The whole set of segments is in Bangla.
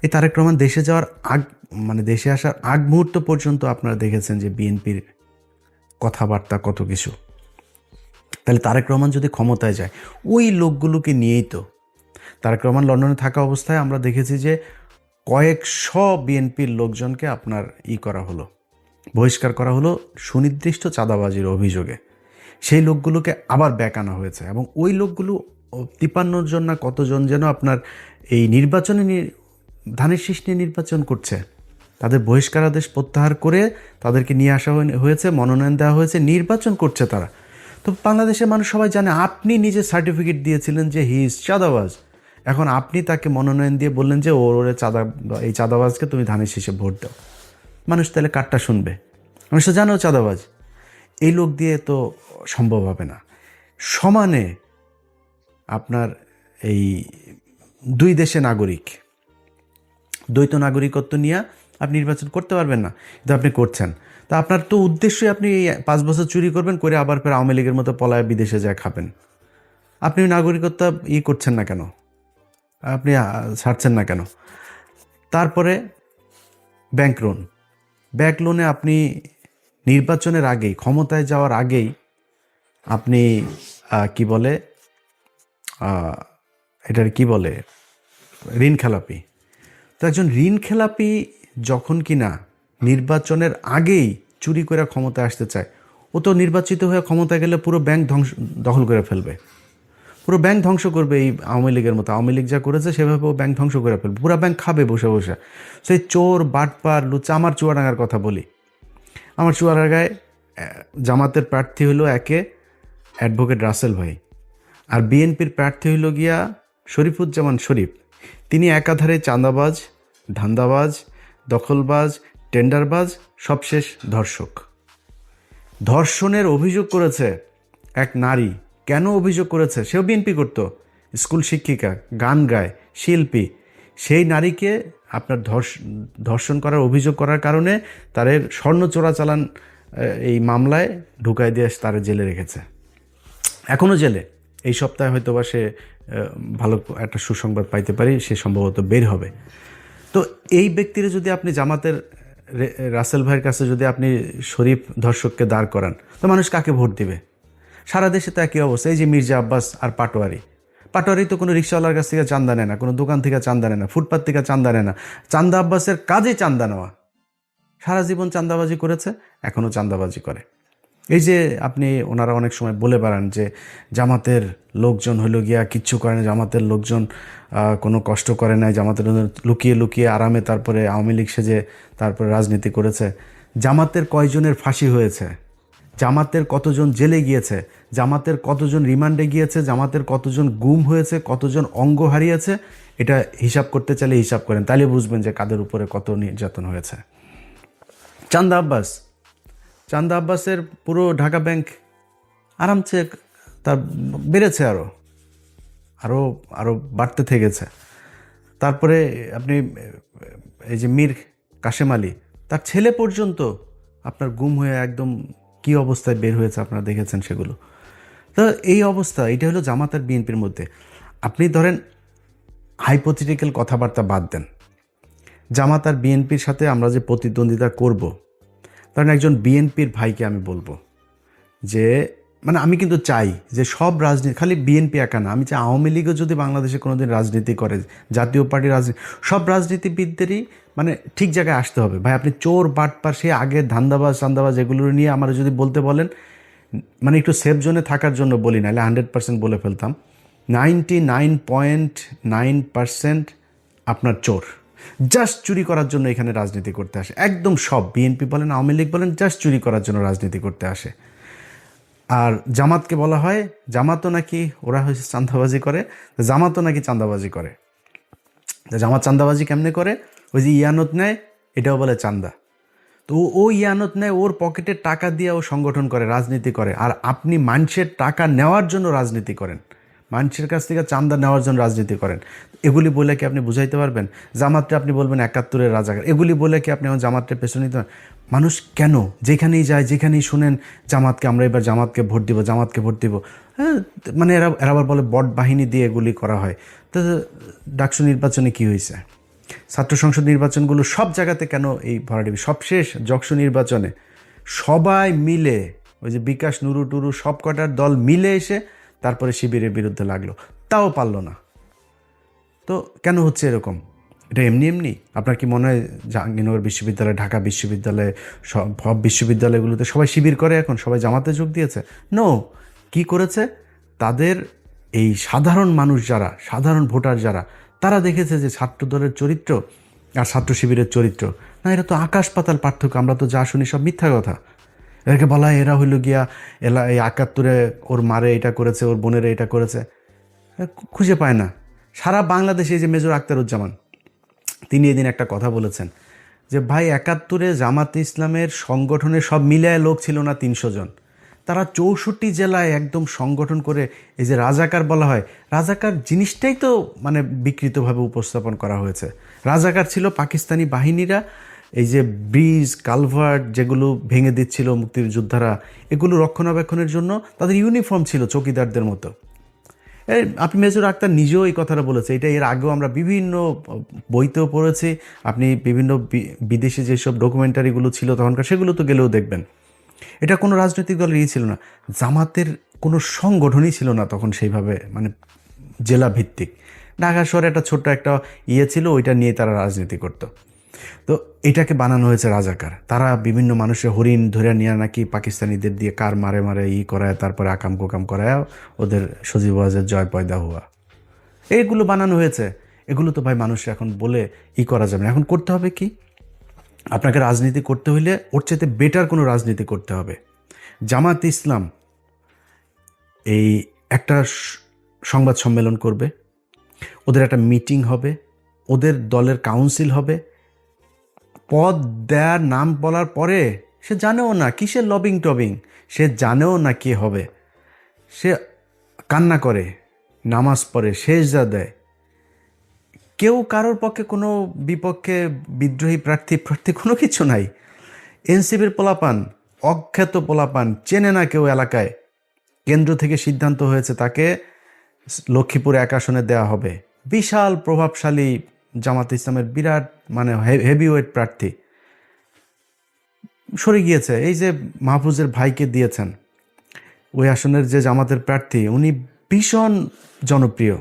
এই তারেক রহমান দেশে যাওয়ার আগ মানে দেশে আসার আগ মুহূর্ত পর্যন্ত আপনারা দেখেছেন যে বিএনপির কথাবার্তা কত কিছু। তাহলে তারেক রহমান যদি ক্ষমতায় যায় ওই লোকগুলোকে নিয়েই তো তারেক রহমান লন্ডনে থাকা অবস্থায় আমরা দেখেছি যে কয়েকশো বিএনপির লোকজনকে আপনার করা হলো, বহিষ্কার করা হলো সুনির্দিষ্ট চাঁদাবাজির অভিযোগে। সেই লোকগুলোকে আবার ব্যাক আনা হয়েছে এবং ওই লোকগুলো 53 জন না কতজন যেন আপনার এই নির্বাচনে ধানের শীষ নিয়ে নির্বাচন করছে, তাদের বহিষ্কারাদেশ প্রত্যাহার করে তাদেরকে নিয়ে আসা হয়েছে, মনোনয়ন দেওয়া হয়েছে, নির্বাচন করছে তারা। তো বাংলাদেশের মানুষ সবাই জানে আপনি নিজে সার্টিফিকেট দিয়েছিলেন যে হি ইজ চাঁদাবাজ, এখন আপনি তাকে মনোনয়ন দিয়ে বললেন যে ওরে এই চাঁদাবাজকে তুমি ধানের শীষে ভোট দাও। মানুষ তাহলে কারটা শুনবে? মানুষ তো জানো চাঁদাবাজ। এই লোক দিয়ে তো সম্ভব হবে না। সমানে আপনার এই দুই দেশে নাগরিক, দ্বৈত নাগরিকত্ব নিয়ে আপনি নির্বাচন করতে পারবেন না, কিন্তু আপনি করছেন। তা আপনার তো উদ্দেশ্যই আপনি 5 বছর চুরি করবেন, করে আবার ফের আওয়ামী লীগের মতো পলায় বিদেশে যায় খাবেন। আপনি নাগরিকত্ব করছেন না কেন? আপনি ছাড়ছেন না কেন? তারপরে ব্যাংক লোনে আপনি নির্বাচনের আগেই, ক্ষমতায় যাওয়ার আগেই আপনি কি বলে এটার কি বলে ঋণ খেলাপি। তো একজন ঋণ খেলাপি যখন কিনা নির্বাচনের আগেই চুরি করে ক্ষমতায় আসতে চায়, ও তো নির্বাচিত হয়ে ক্ষমতায় গেলে পুরো ব্যাংক দখল করে ফেলবে, পুরো ব্যাংক ধ্বংস করবে। এই আওয়ামী লীগের মতো, আওয়ামী লীগ যা করেছে সেভাবে ও ব্যাংক ধ্বংস করে ফেলবে, পুরো ব্যাংক খাবে বসে বসে। সেই চোর বাটপার লুচা। আমার চুয়াডাঙ্গার কথা বলি, আমার চুয়াডাঙ্গায় জামাতের প্রার্থী হলো একে অ্যাডভোকেট রাসেল ভাই, আর বিএনপির প্রার্থী হইল গিয়া শরীফুজ্জামান শরীফ। তিনি একাধারে চাঁদাবাজ, ধান্দাবাজ, দখলবাজ, টেন্ডারবাজ, সবশেষ ধর্ষক। ধর্ষণের অভিযোগ করেছে এক নারী। কেন অভিযোগ করেছে? সেও বিএনপি করত, স্কুল শিক্ষিকা, গান গায়, শিল্পী। সেই নারীকে আপনার ধর্ষণ করার অভিযোগ করার কারণে তাদের স্বর্ণ চোরাচালান এই মামলায় ঢুকাই দিয়ে তারা জেলে রেখেছে, এখনও জেলে। এই সপ্তাহে হয়তো বা সে ভালো একটা সুসংবাদ পাইতে পারি, সে সম্ভবত বের হবে। তো এই ব্যক্তিরা যদি আপনি জামাতের রাসেল ভাইয়ের কাছে যদি আপনি শরীফ ধর্ষককে দাঁড় করান, তো মানুষ কাকে ভোট দিবে? সারা দেশে তো একই অবস্থা। এই যে মির্জা আব্বাস আর পাটোয়ারি তো কোনো রিক্সাওয়ালার কাছ থেকে চান্দা নেয় না, কোনো দোকান থেকে চান্দা নেয় না, ফুটপাত থেকে চান্দা নেয় না। চান্দা আব্বাসের কাজে চান্দা নেওয়া। সারা জীবন চান্দাবাজি করেছে, এখনও চান্দাবাজি করে। এই যে আপনি ওনারা অনেক সময় বলে বেড়ান যে জামাতের লোকজন হইল গিয়া কিচ্ছু করে না, জামাতের লোকজন কোনো কষ্ট করে নাই, জামাতের লুকিয়ে লুকিয়ে আরামে তারপরে আওয়ামী লীগ সেজে তারপরে রাজনীতি করেছে। জামাতের কয়জনের ফাঁসি হয়েছে, জামাতের কতজন জেলে গিয়েছে, জামাতের কতজন রিমান্ডে গিয়েছে, জামাতের কতজন গুম হয়েছে, কতজন অঙ্গ হারিয়েছে, এটা হিসাব করতে চাইলে হিসাব করেন, তাহলে বুঝবেন যে কাদের উপরে কত নির্যাতন হয়েছে। চান্দা আব্বাসের পুরো ঢাকা ব্যাংক আরামসে তার বেড়েছে, আরও আরও আরও বাড়তে থেকেছে। তারপরে আপনি এই যে মীর কাশেম আলী, তার ছেলে পর্যন্ত আপনার গুম হয়ে একদম কি অবস্থায় বের হয়েছে আপনারা দেখেছেন সেগুলো। তো এই অবস্থা, এটা হলো জামাত আর বিএনপির মধ্যে। আপনি ধরেন হাইপোথেটিক্যাল কথাবার্তা বাদ দেন, জামাত আর বিএনপির সাথে আমরা যে প্রতিদ্বন্দ্বিতা করব, কারণ একজন বিএনপির ভাইকে আমি বলবো যে মানে আমি কিন্তু চাই যে সব রাজনীতি, খালি বিএনপি একা না, আমি চাই আওয়ামী লীগও যদি বাংলাদেশে কোনোদিন রাজনীতি করে, জাতীয় পার্টির রাজনীতি, সব রাজনীতিবিদদেরই মানে ঠিক জায়গায় আসতে হবে। ভাই আপনি চোর বাটপার সে আগে ধান্দাবাজ চান্দাবাজ এগুলো নিয়ে আমার যদি বলতে বলেন, মানে একটু সেফ জোনে থাকার জন্য বলি, নাহলে 100% বলে ফেলতাম। 99.9% আপনার চোর, জাস্ট চুরি করার জন্য এখানে রাজনীতি করতে আসে। একদম সব, বিএনপি বলেন আওয়ামী লীগ বলেন, জাস্ট চুরি করার জন্য রাজনীতি করতে আসে। আর জামাতকে বলা হয় জামাতও নাকি ওরা হয়েছে চাঁদাবাজি করে, জামাতও নাকি চাঁদাবাজি করে। জামাত চাঁদাবাজি কেমনে করে? ওই যে ইয়ানত নেয়, এটাও বলে চাঁদা। তো ও ইয়ানত নেয়, ওর পকেটের টাকা দিয়ে ও সংগঠন করে, রাজনীতি করে। আর আপনি মানুষের টাকা নেওয়ার জন্য রাজনীতি করেন, মানুষের কাছ থেকে চাঁদা নেওয়ার জন্য রাজনীতি করেন। এগুলি বলে কি আপনি বুঝাইতে পারবেন? জামাতটা আপনি বলবেন 71-এর রাজাকার, এগুলি বলে কি আপনি আমার জামাতটা পেছনে নিতে পারেন? মানুষ কেন যেখানেই যায়, যেখানেই শুনেন জামাতকে, আমরা এবার জামাতকে ভোট দিব, জামাতকে ভোট দিব, হ্যাঁ, মানে এরা আবার বলে বট বাহিনী দিয়ে এগুলি করা হয়। তো ডাকসু নির্বাচনে কি হয়েছে? ছাত্র সংসদ নির্বাচনগুলো সব জায়গাতে কেন এই ভরাডুবি? সবশেষ যকসু নির্বাচনে সবাই মিলে ওই যে বিকাশ নুরু টুরু সব কটার দল মিলে এসে তারপরে শিবিরের বিরুদ্ধে লাগলো, তাও পারল না। তো কেন হচ্ছে এরকম? এটা এমনি এমনি? আপনার কি মনে হয় জাহাঙ্গীরনগর বিশ্ববিদ্যালয়, ঢাকা বিশ্ববিদ্যালয়, সব বিশ্ববিদ্যালয়গুলোতে সবাই শিবির করে এখন, সবাই জামাতে যোগ দিয়েছে? নো। কি করেছে? তাদের এই সাধারণ মানুষ যারা, সাধারণ ভোটার যারা, তারা দেখেছে যে ছাত্র দলের চরিত্র আর ছাত্র শিবিরের চরিত্র, না, এটা তো আকাশ পাতাল পার্থক্য। আমরা তো যা শুনি সব মিথ্যা কথা। এটাকে বলা হয় এরা হইল গিয়া এই ৭১-এ ওর মারে এটা করেছে, ওর বোনেরা এটা করেছে। খুঁজে পায় না সারা বাংলাদেশে। যে মেজর আখতারুজ্জামান, তিনি এদিন একটা কথা বলেছেন যে ভাই ৭১-এ জামাতে ইসলামের সংগঠনের সব মিলায় লোক ছিল না ৩০০ জন। তারা ৬৪ জেলায় একদম সংগঠন করে, এই যে রাজাকার বলা হয়, রাজাকার জিনিসটাই তো মানে বিকৃতভাবে উপস্থাপন করা হয়েছে। রাজাকার ছিল পাকিস্তানি বাহিনীরা, এই যে ব্রিজ কালভার্ট যেগুলো ভেঙে দিচ্ছিল মুক্তিযোদ্ধারা, এগুলো রক্ষণাবেক্ষণের জন্য তাদের ইউনিফর্ম ছিল চৌকিদারদের মতো। আপনি মেজর আক্তার নিজেও এই কথাটা বলেছে। এটা এর আগেও আমরা বিভিন্ন বইতেও পড়েছি। আপনি বিভিন্ন বিদেশি যেসব ডকুমেন্টারিগুলো ছিল তখনকার, সেগুলো তো গেলেও দেখবেন। এটা কোনো রাজনৈতিক দলের ছিল না, জামাতের কোনো সংগঠনই ছিল না তখন সেইভাবে, মানে জেলা ভিত্তিক। ঢাকা শহরে একটা ছোট্ট একটা ছিল, ওইটা নিয়ে তারা রাজনীতি করতো। তো এটাকে বানানো হয়েছে রাজাকার। তারা বিভিন্ন মানুষের হরিণ ধরে নিয়ে নাকি পাকিস্তানিদের দিয়ে কার মারে মারে করায়, তারপরে আকাম কোকাম করায় ওদের সজীব ওয়াজের জয় পয়দা হওয়া, এইগুলো বানানো হয়েছে। এগুলো তো ভাই মানুষ এখন বলে করা যাবে না। এখন করতে হবে কি? আপনাকে রাজনীতি করতে হইলে ওর চাইতে বেটার কোনো রাজনীতি করতে হবে। জামাত ইসলাম এই একটা সংবাদ সম্মেলন করবে, ওদের একটা মিটিং হবে, ওদের দলের কাউন্সিল হবে। পদ দেয়ার নাম বলার পরে সে জানেও না কিসের লবিং টবিং, সে জানেও না কি হবে। সে কান্না করে, নামাজ পড়ে, সেজদা দেয়। কেউ কারোর পক্ষে কোনো বিপক্ষে বিদ্রোহী প্রার্থী কোনো কিছু নাই। এনসিপির পোলাপান, অখ্যাত পোলাপান, চেনে না কেউ এলাকায়। কেন্দ্র থেকে সিদ্ধান্ত হয়েছে তাকে লক্ষ্মীপুর ১ আসনে দেওয়া হবে। বিশাল প্রভাবশালী জামাত ইসলামের বিরাট মানে হেভিওয়েট প্রার্থী সরে গিয়েছে। এই যে মাহফুজের ভাইকে দিয়েছেন, ওই আসনের যে জামাতের প্রার্থী, উনি ভীষণ জনপ্রিয়,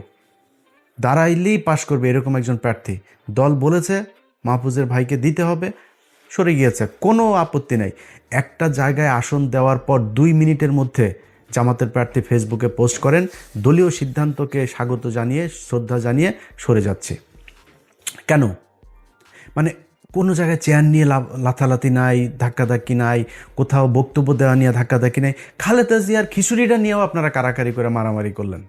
দাঁড়াইলেই পাশ করবে এরকম একজন প্রার্থী। দল বলেছে মাহফুজের ভাইকে দিতে হবে, সরে গিয়েছে, কোনো আপত্তি নাই। একটা জায়গায় আসন দেওয়ার পর ২ মিনিটের মধ্যে জামাতের প্রার্থী ফেসবুকে পোস্ট করেন, দলীয় সিদ্ধান্তকে স্বাগত জানিয়ে, শ্রদ্ধা জানিয়ে সরে যাচ্ছে। কেন? মানে কোনো জায়গায় চেয়ার নিয়ে লাথালাথি নাই, ধাক্কাধাক্কি নাই, কোথাও বক্তব্য দেওয়া নিয়ে ধাক্কাধাক্কি নাই। খালেদা জিয়ার খিচুড়িটা নিয়েও আপনারা কারাকারি করে মারামারি করলেন।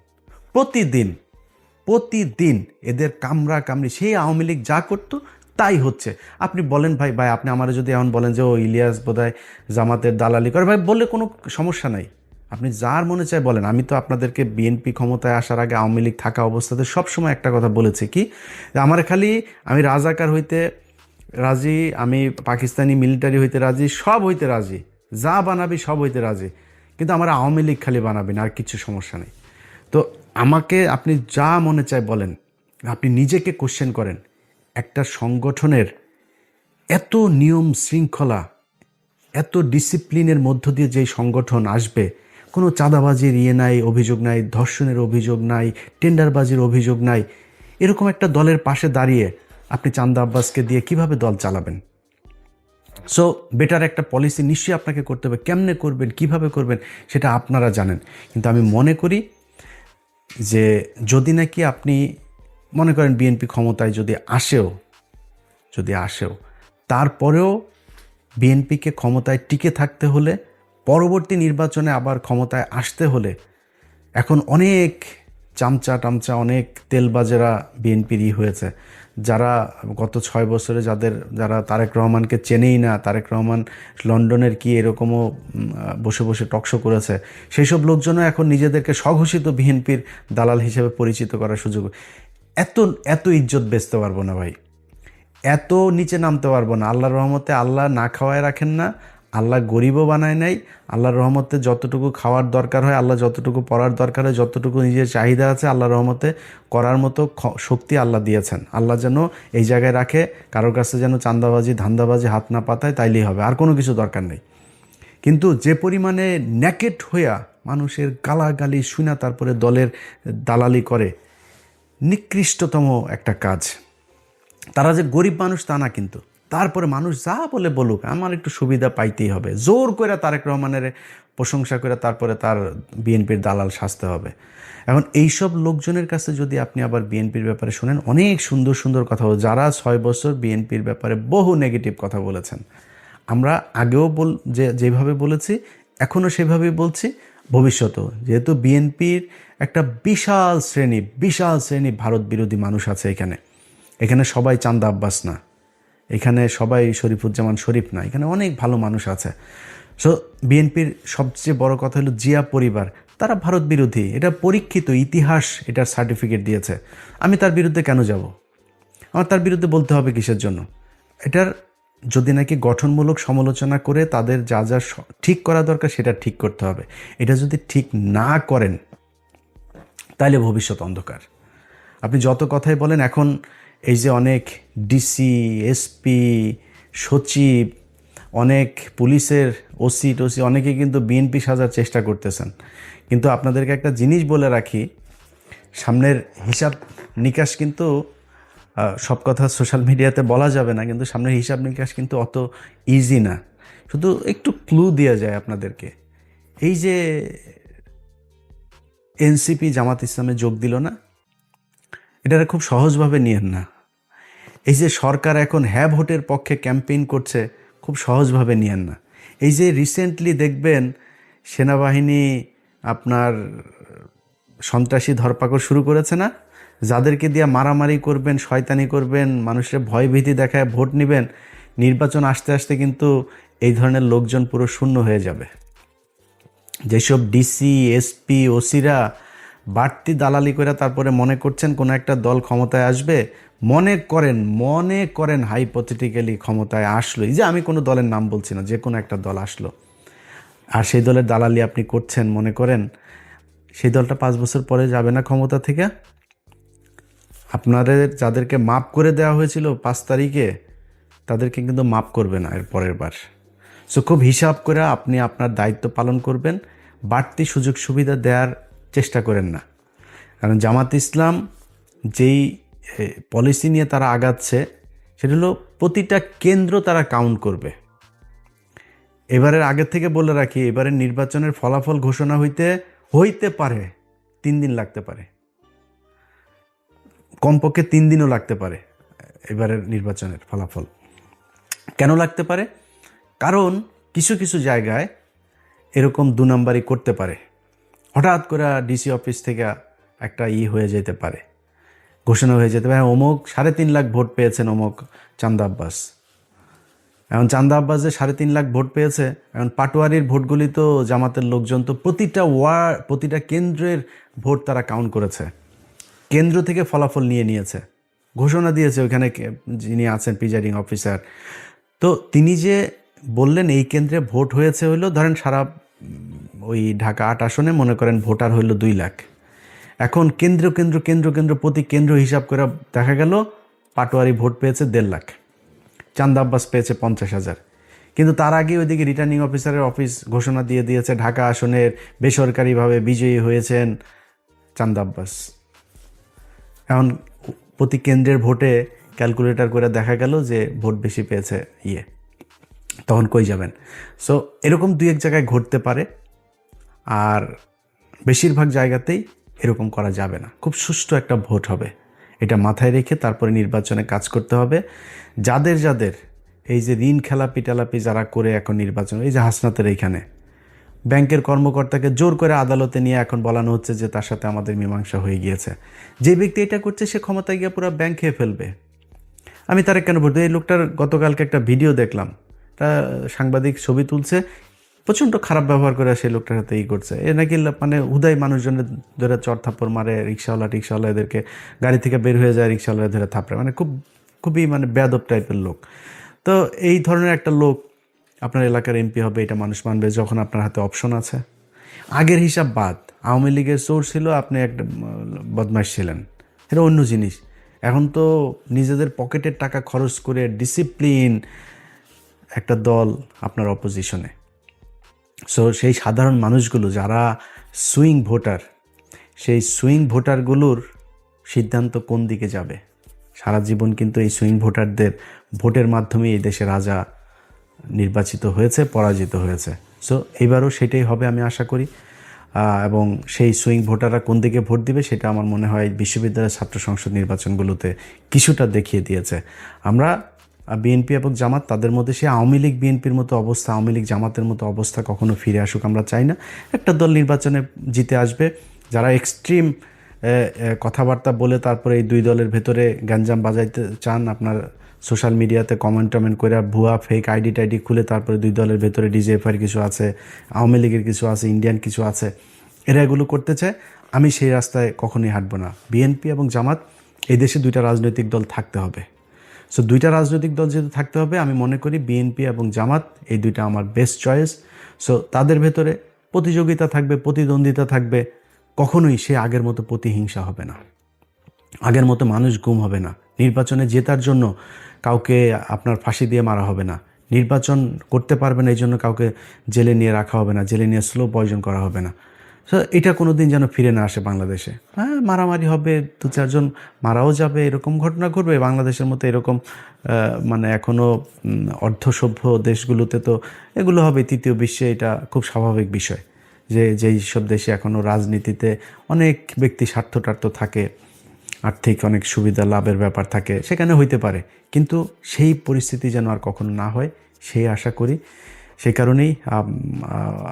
প্রতিদিন এদের কামড়া কামড়ি, সেই আওয়ামী লীগ যা করতো তাই হচ্ছে। আপনি বলেন ভাই আপনি আমার যদি এমন বলেন যে ও ইলিয়াস বোধহয় জামাতের দালালি করে, ভাই বললে কোনো সমস্যা নাই, আপনি যার মনে চায় বলেন। আমি তো আপনাদেরকে বিএনপি ক্ষমতায় আসার আগে আওয়ামী লীগ থাকা অবস্থাতে সবসময় একটা কথা বলেছি কি, আমার খালি আমি রাজাকার হইতে রাজি, আমি পাকিস্তানি মিলিটারি হইতে রাজি, সব হইতে রাজি, যা বানাবি সব হইতে রাজি, কিন্তু আমার আওয়ামী লীগ খালি বানাবেন, আর কিছু সমস্যা নেই। তো আমাকে আপনি যা মনে চায় বলেন, আপনি নিজেকে কোশ্চেন করেন। একটা সংগঠনের এত নিয়ম শৃঙ্খলা, এত ডিসিপ্লিনের মধ্য দিয়ে যেই সংগঠন আসবে, কোনো চাঁদাবাজির নাই, অভিযোগ নাই, ধর্ষণের অভিযোগ নাই, টেন্ডারবাজির অভিযোগ নাই, এরকম একটা দলের পাশে দাঁড়িয়ে আপনি চান্দা আব্বাসকে দিয়ে কিভাবে দল চালাবেন? সো বেটার একটা পলিসি নিশ্চয়ই আপনাকে করতে হবে। কেমনে করবেন, কিভাবে করবেন, সেটা আপনারা জানেন। কিন্তু আমি মনে করি যে যদি নাকি আপনি মনে করেন বিএনপি ক্ষমতায় যদি আসেও তারপরেও বিএনপিকে ক্ষমতায় টিকে থাকতে হলে, পরবর্তী নির্বাচনে আবার ক্ষমতায় আসতে হলে, এখন অনেক চামচা টামচা, অনেক তেলবাজেরা বিএনপির হয়েছে, যারা গত ৬ বছরে যারা তারেক রহমানকে চেনেই না, তারেক রহমান লন্ডনের কি এরকমও বসে বসে টকশো করেছে, সেই সব লোকজনও এখন নিজেদেরকে স্বঘোষিত বিএনপির দালাল হিসেবে পরিচিত করার সুযোগ। এত ইজ্জত বেচতে পারবো না ভাই, এত নিচে নামতে পারবো না। আল্লাহর রহমতে আল্লাহ না খাওয়ায় রাখেন না, আল্লাহ গরিবও বানায় নাই। আল্লাহর রহমতে যতটুকু খাওয়ার দরকার হয়, আল্লাহ যতটুকু পড়ার দরকার হয়, যতটুকু নিজের চাহিদা আছে, আল্লাহর রহমতে করার মতো শক্তি আল্লাহ দিয়েছেন। আল্লাহ যেন এই জায়গায় রাখে, কারোর কাছে যেন চাঁদাবাজি ধান্দাবাজি হাত না পাতায়, তাইলেই হবে, আর কোনো কিছু দরকার নেই। কিন্তু যে পরিমাণে ন্যাকেট হইয়া মানুষের গালাগালি শুনা তারপরে দলের দালালি করে, নিকৃষ্টতম একটা কাজ। তারা যে গরিব মানুষ তা না, কিন্তু তারপরে মানুষ যা বলে বলুক, আমার একটু সুবিধা পাইতেই হবে, জোর করে তারেক রহমানের প্রশংসা করে তারপরে তার বিএনপির দালাল সাজতে হবে। এখন এইসব লোকজনের কাছে যদি আপনি আবার বিএনপির ব্যাপারে শোনেন, অনেক সুন্দর সুন্দর কথা বলে, যারা 6 বছর বিএনপির ব্যাপারে বহু নেগেটিভ কথা বলেছেন। আমরা আগেও যেভাবে বলেছি, এখনও সেভাবেই বলছি, ভবিষ্যতেও। যেহেতু বিএনপির একটা বিশাল শ্রেণী ভারত বিরোধী মানুষ আছে এখানে সবাই চান্দা আব্বাস না, এখানে সবাই শরীফুজ্জামান শরীফ না, এখানে অনেক ভালো মানুষ আছে। সো বিএনপির সবচেয়ে বড় কথা হলো জিয়া পরিবার, তারা ভারত বিরোধী, এটা পরীক্ষিত ইতিহাস, এটার সার্টিফিকেট দিয়েছে। আমি তার বিরুদ্ধে কেন যাব? আমার তার বিরুদ্ধে বলতে হবে কিসের জন্য? এটার যদি নাকি গঠনমূলক সমালোচনা করে তাদের যা যা ঠিক করা দরকার সেটা ঠিক করতে হবে। এটা যদি ঠিক না করেন তাহলে ভবিষ্যৎ অন্ধকার। আপনি যত কথাই বলেন, এখন এই যে অনেক ডিসি, এসপি, সচিব, অনেক পুলিশের ওসি টোসি অনেকে কিন্তু বিএনপি সাজার চেষ্টা করতেছেন। কিন্তু আপনাদেরকে একটা জিনিস বলে রাখি, সামনের হিসাব নিকাশ কিন্তু, সব কথা সোশ্যাল মিডিয়াতে বলা যাবে না, কিন্তু সামনের হিসাব নিকাশ কিন্তু অত ইজি না। শুধু একটু ক্লু দেওয়া যায় আপনাদেরকে। এই যে এনসিপি জামাত ইসলামে যোগ দিল না, এটা খুব সহজভাবে নিয়েন না। এই যে সরকার এখন হ্যাঁ ভোটের পক্ষে ক্যাম্পেইন করছে, খুব সহজভাবে নিয়েন না। এই যে রিসেন্টলি দেখবেন সেনাবাহিনী আপনার সন্ত্রাসী ধরপাকড় শুরু করেছে না, যাদেরকে দিয়ে মারামারি করবেন, শয়তানি করবেন, মানুষের ভয়ভীতি দেখায় ভোট নেবেন, নির্বাচন আসতে আসতে কিন্তু এই ধরনের লোকজন পুরো শূন্য হয়ে যাবে। যেসব ডিসি, এসপি, ওসিরা বাড়তি দালালি করে তারপরে মনে করছেন কোনো একটা দল ক্ষমতায় আসবে, মনে করেন হাইপোথেটিক্যালি ক্ষমতায় আসলো, এই যে আমি কোনো দলের নাম বলছি না, যে কোনো একটা দল আসলো, আর সেই দলের দালালি আপনি করছেন, মনে করেন সেই দলটা 5 বছর পরে যাবে না ক্ষমতা থেকে? আপনাদের যাদেরকে মাপ করে দেওয়া হয়েছিল 5 তারিখে, তাদেরকে কিন্তু মাপ করবে না এর পরের বার। সো খুব হিসাব করে আপনি আপনার দায়িত্ব পালন করবেন, বাড়তি সুযোগ সুবিধা দেওয়ার চেষ্টা করেন না। কারণ জামাত ইসলাম যেই পলিসি নিয়ে তারা আগাচ্ছে, সেটা হলো প্রতিটা কেন্দ্র তারা কাউন্ট করবে। এবারের আগের থেকে বলে রাখি, এবারের নির্বাচনের ফলাফল ঘোষণা হইতে পারে 3 দিন লাগতে পারে, কমপক্ষে 3 দিনও লাগতে পারে এবারের নির্বাচনের ফলাফল। কেন লাগতে পারে? কারণ কিছু কিছু জায়গায় এরকম 2 নাম্বারই করতে পারে। হঠাৎ করে ডিসি অফিস থেকে একটা হয়ে যেতে পারে, ঘোষণা হয়ে যেতে পারে, অমুক 3.5 লাখ ভোট পেয়েছেন অমুক চান্দা আব্বাস। এখন চান্দা আব্বাস যে 3.5 লাখ ভোট পেয়েছে, এখন পাটোয়ারির ভোটগুলি তো জামাতের লোকজন তো প্রতিটা কেন্দ্রের ভোট তারা কাউন্ট করেছে, কেন্দ্র থেকে ফলাফল নিয়েছে, ঘোষণা দিয়েছে ওইখানে যিনি আছেন প্রিজাইডিং অফিসার। তো তিনি যে বললেন এই কেন্দ্রে ভোট হয়েছে হইলো, ধরেন সারা ওই ঢাকা 8 আসনে মনে করেন ভোটার হইল 2 লাখ। এখন কেন্দ্র প্রতি কেন্দ্র হিসাব করে দেখা গেল পাটোয়ারি ভোট পেয়েছে 1.5 লাখ, চান্দা আব্বাস পেয়েছে 50,000। কিন্তু তার আগে ওইদিকে রিটার্নিং অফিসারের অফিস ঘোষণা দিয়ে দিয়েছে ঢাকা আসনের বেসরকারিভাবে বিজয়ী হয়েছেন চান্দা আব্বাস। এখন প্রতি কেন্দ্রের ভোটে ক্যালকুলেটর করে দেখা গেল যে ভোট বেশি পেয়েছে তখন কই যাবেন? সো এরকম 2-1 জায়গায় ঘটতে পারে, আর বেশিরভাগ জায়গাতেই এরকম করা যাবে না। খুব সুষ্ঠু একটা ভোট হবে, এটা মাথায় রেখে তারপরে নির্বাচনে কাজ করতে হবে। যাদের এই যে ঋণ খেলাপি টেলাপি যারা করে এখন নির্বাচন, এই যে হাসনাতের এইখানে ব্যাংকের কর্মকর্তাকে জোর করে আদালতে নিয়ে এখন বলানো হচ্ছে যে তার সাথে আমাদের মীমাংসা হয়ে গিয়েছে। যে ব্যক্তি এটা করছে সে ক্ষমতায় গিয়ে পুরো ব্যাংক খেয়ে ফেলবে। আমি তার কেন বলতে, এই লোকটার গতকালকে একটা ভিডিও দেখলাম, তা সাংবাদিক ছবি তুলছে, প্রচণ্ড খারাপ ব্যবহার করে সেই লোকটার সাথে করছে। এ নাকি মানে হুদাই মানুষজনের ধরে চর থাপ্পড় মারে, রিক্সাওয়ালা এদেরকে গাড়ি থেকে বের হয়ে যায়, রিক্সাওয়ালা ধরে থাপড়ে, মানে খুবই মানে বেয়াদব টাইপের লোক। তো এই ধরনের একটা লোক আপনার এলাকার এমপি হবে, এটা মানুষ মানবে যখন আপনার হাতে অপশন আছে। আগের হিসাব বাদ, আওয়ামী লীগের চোর ছিল, আপনি একটা বদমাশ ছিলেন, এটা অন্য জিনিস। এখন তো নিজেদের পকেটের টাকা খরচ করে ডিসিপ্লিন একটা দল আপনার অপোজিশনে। সো সেই সাধারণ মানুষগুলো যারা সুইং ভোটার, সেই সুইং ভোটারগুলোর সিদ্ধান্ত কোন দিকে যাবে। সারা জীবন কিন্তু এই সুইং ভোটারদের ভোটের মাধ্যমে এই দেশে রাজা নির্বাচিত হয়েছে, পরাজিত হয়েছে। সো এইবারও সেটাই হবে আমি আশা করি। এবং সেই সুইং ভোটাররা কোন দিকে ভোট দিবে সেটা আমার মনে হয় বিশ্ববিদ্যালয়ের ছাত্র সংসদ নির্বাচনগুলোতে কিছুটা দেখিয়ে দিয়েছে। আমরা বিএনপি এবং জামাত, তাদের মধ্যে সে আওয়ামী লীগ বিএনপির মতো অবস্থা, আওয়ামী লীগ জামাতের মতো অবস্থা কখনো ফিরে আসুক আমরা চাই না। একটা দল নির্বাচনে জিতে আসবে, যারা এক্সট্রিম কথাবার্তা বলে তারপরে এই দুই দলের ভেতরে গ্যাঞ্জাম বাজাইতে চান, আপনার সোশ্যাল মিডিয়াতে কমেন্ট করে ভুয়া ফেক আইডি টাইডি খুলে তারপরে দুই দলের ভেতরে ডিজিএফআইয়ের কিছু আছে, আওয়ামী লীগের কিছু আছে, ইন্ডিয়ান কিছু আছে, এরা এগুলো করতে চায়। আমি সেই রাস্তায় কখনোই হাঁটবো না। বিএনপি এবং জামাত, এই দেশে দুইটা রাজনৈতিক দল থাকতে হবে। সো দুইটা রাজনৈতিক দল যেহেতু থাকতে হবে, আমি মনে করি বিএনপি এবং জামাত এই দুইটা আমার বেস্ট চয়েস। সো তাদের ভেতরে প্রতিযোগিতা থাকবে, প্রতিদ্বন্দ্বিতা থাকবে, কখনোই সে আগের মতো প্রতিহিংসা হবে না, আগের মতো মানুষ গুম হবে না। নির্বাচনে জেতার জন্য কাউকে আপনার ফাঁসি দিয়ে মারা হবে না, নির্বাচন করতে পারবে না এই জন্য কাউকে জেলে নিয়ে রাখা হবে না, জেলে নিয়ে স্লো পয়জন করা হবে না। সো এটা কোনো দিন যেন ফিরে না আসে বাংলাদেশে। হ্যাঁ, মারামারি হবে, দু চারজন মারাও যাবে, এরকম ঘটনা ঘটবে বাংলাদেশের মতো। এরকম মানে এখনও অর্ধসভ্য দেশগুলোতে তো এগুলো হবে, তৃতীয় বিশ্বে এটা খুব স্বাভাবিক বিষয় যে যেই সব দেশে এখনও রাজনীতিতে অনেক ব্যক্তি স্বার্থটার্থ থাকে, আর্থিক অনেক সুবিধা লাভের ব্যাপার থাকে, সেখানে হইতে পারে, কিন্তু সেই পরিস্থিতি যেন আর কখনো না হয় সেই আশা করি। সেই কারণেই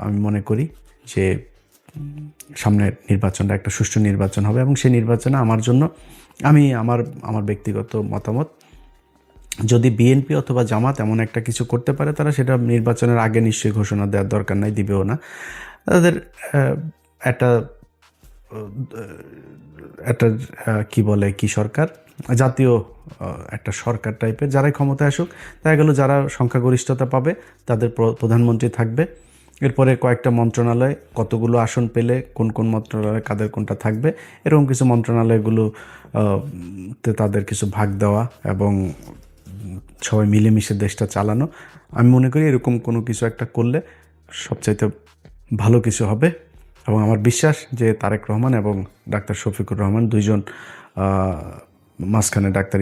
আমি মনে করি যে সামনের নির্বাচনটা একটা সুষ্ঠু নির্বাচন হবে, এবং সেই নির্বাচনে আমার জন্য আমি আমার ব্যক্তিগত মতামত, যদি বিএনপি অথবা জামাত এমন একটা কিছু করতে পারে, তারা সেটা নির্বাচনের আগে নিশ্চয়ই ঘোষণা দেওয়ার দরকার নাই, দিবেও না। তাদের একটা একটা কি বলে কি সরকার, জাতীয় একটা সরকার টাইপের, যারাই ক্ষমতায় আসুক, দেখা গেল যারা সংখ্যাগরিষ্ঠতা পাবে তাদের প্রধানমন্ত্রী থাকবে। এরপরে কয়েকটা মন্ত্রণালয়, কতগুলো আসন পেলে কোন কোন মন্ত্রণালয় কাদের কোনটা থাকবে, এরকম কিছু মন্ত্রণালয়গুলো তাদের কিছু ভাগ দেওয়া এবং সবাই মিলেমিশে দেশটা চালানো। আমি মনে করি এরকম কোনো কিছু একটা করলে সবচাইতে ভালো কিছু হবে। এবং আমার বিশ্বাস যে তারেক রহমান এবং ডাক্তার শফিকুর রহমান দুইজন, মাঝখানে ডক্টর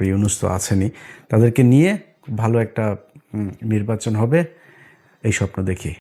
ইউনূস তো আছেনই, তাদেরকে নিয়ে ভালো একটা নির্বাচন হবে এই স্বপ্ন দেখি।